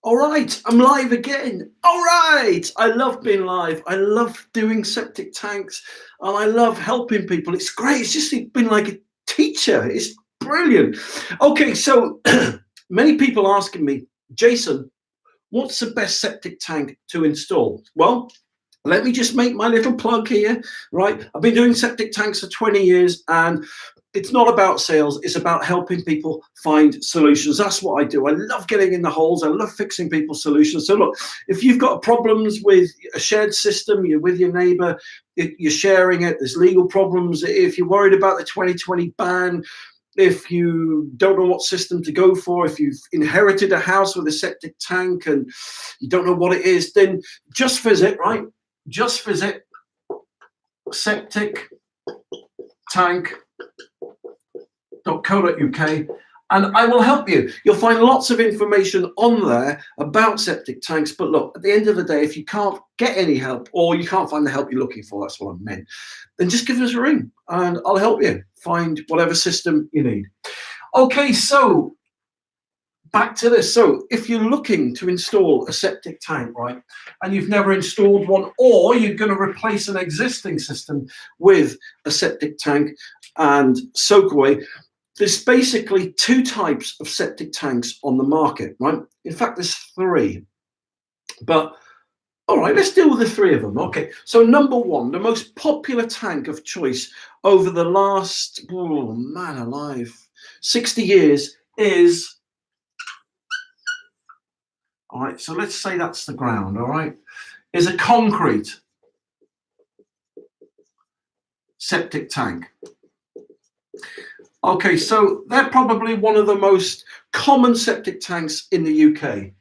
All right, I'm live again. All right, I love being live. I love doing septic tanks and I love helping people. It's great. It's just been like a teacher. It's brilliant. Okay, so many people asking me, Jason, what's the best septic tank to install? Well, let me just make my little plug here, right? I've been doing septic tanks for 20 years and it's not about sales, it's about helping people find solutions. That's what I do. I love getting in the holes. I love fixing people's solutions. So look, if you've got problems with a shared system, you're with your neighbor, you're sharing it, there's legal problems, if you're worried about the 2020 ban, if you don't know what system to go for, if you've inherited a house with a septic tank and you don't know what it is, then just visit, right? Just visit septictank.co.uk and I will help you. You'll find lots of information on there about septic tanks. But look, at the end of the day, if you can't get any help or you can't find the help you're looking for, that's what I meant, then just give us a ring and I'll help you find whatever system you need. Okay, so back to this. So if you're looking to install a septic tank, right, and you've never installed one, or you're going to replace an existing system with a septic tank and soak away, there's basically two types of septic tanks on the market, right? In fact, there's three. But all right, let's deal with the three of them. Okay, so number one, the most popular tank of choice over the last, oh man alive, 60 years is, all right, so let's say that's the ground, all right, is a concrete septic tank. Okay, so they're probably one of the most common septic tanks in the UK.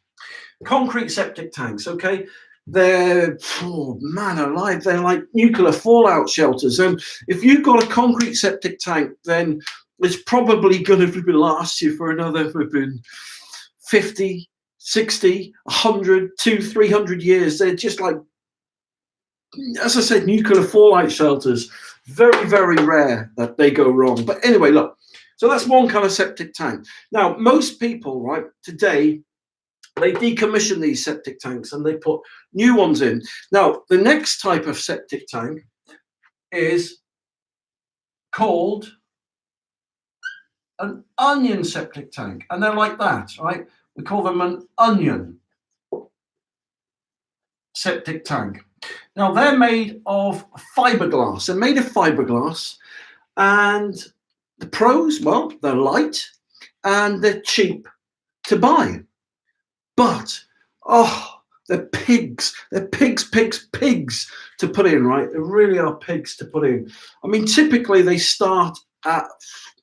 Concrete septic tanks, okay? They're, oh man alive, they're like nuclear fallout shelters. And if you've got a concrete septic tank, then it's probably going to last you for another 50, 60, 100, 200, 300 years. They're just like, as I said, nuclear fallout shelters. Very, very rare that they go wrong. But anyway, look, so that's one kind of septic tank. Now, most people, right, today, they decommission these septic tanks and they put new ones in. Now, the next type of septic tank is called an onion septic tank. And they're like that, right? We call them an onion septic tank. Now, they're made of fiberglass. They're made of fiberglass. And the pros, well, they're light and they're cheap to buy. But, oh, they're pigs. They're pigs to put in, right? They really are pigs to put in. I mean, typically they start at,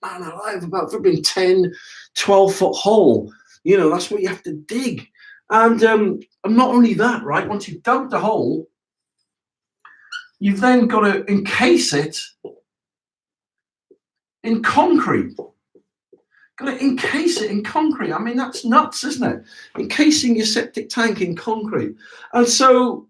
man alive, about 10, 12-foot hole. You know, that's what you have to dig. And not only that, right? Once you've dug the hole, you've then got to encase it in concrete. Got to encase it in concrete. I mean, that's nuts, isn't it? Encasing your septic tank in concrete. And so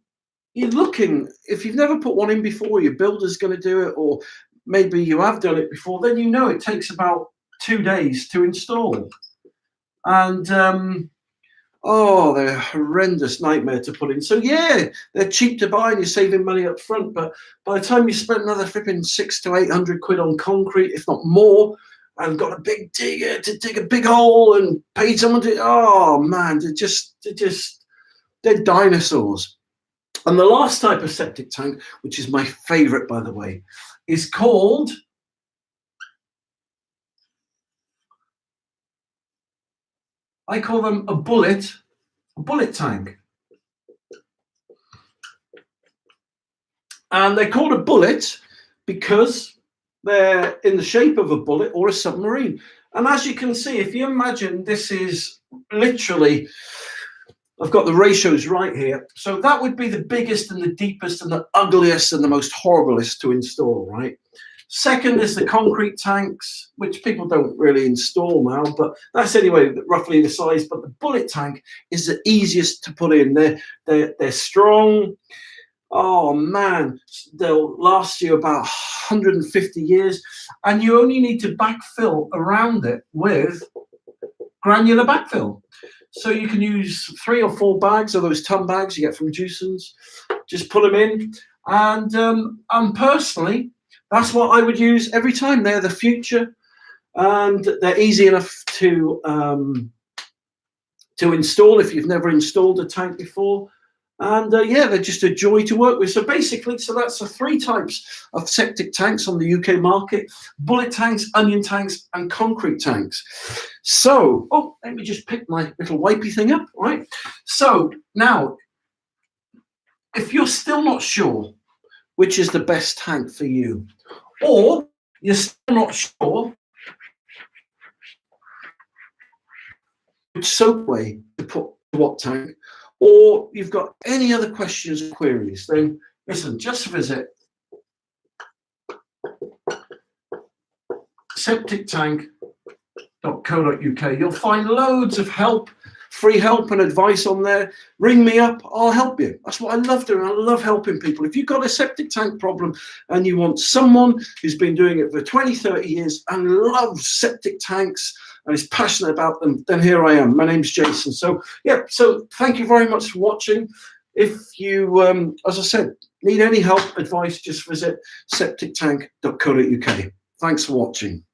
you're looking, if you've never put one in before, your builder's going to do it, or maybe you have done it before, then you know it takes about 2 days to install. And oh, they're a horrendous nightmare to put in. So yeah, they're cheap to buy and you're saving money up front, but by the time you spend another flipping 600 to 800 quid on concrete, if not more, and got a big digger to dig a big hole and paid someone to, oh man, they're dinosaurs. And the last type of septic tank, which is my favorite, by the way, is called I call them a bullet tank. And they're called a bullet because they're in the shape of a bullet or a submarine. And as you can see, if you imagine this is literally, I've got the ratios right here. So that would be the biggest and the deepest and the ugliest and the most horriblest to install, right? Second is the concrete tanks, which people don't really install now, but that's anyway roughly the size. But the bullet tank is the easiest to put in. They're strong. Oh man, they'll last you about 150 years, and you only need to backfill around it with granular backfill. So you can use 3 or 4 bags of those ton bags you get from Juicens. Just put them in, and personally, that's what I would use every time. They're the future, and they're easy enough to install if you've never installed a tank before. And yeah, they're just a joy to work with. So basically, that's the 3 types of septic tanks on the UK market: bullet tanks, onion tanks, and concrete tanks. So, oh, let me just pick my little wipey thing up, right? So now, if you're still not sure which is the best tank for you, or you're still not sure which soapway to put what tank, or you've got any other questions or queries, then listen, just visit septictank.co.uk. You'll find loads of help, free help and advice on there. Ring me up, I'll help you. That's what I love doing. I love helping people. If you've got a septic tank problem and you want someone who's been doing it for 20, 30 years and loves septic tanks and is passionate about them, then here I am. My name's Jason. So yeah, so thank you very much for watching. If you, as I said, need any help, advice, just visit septictank.co.uk. Thanks for watching.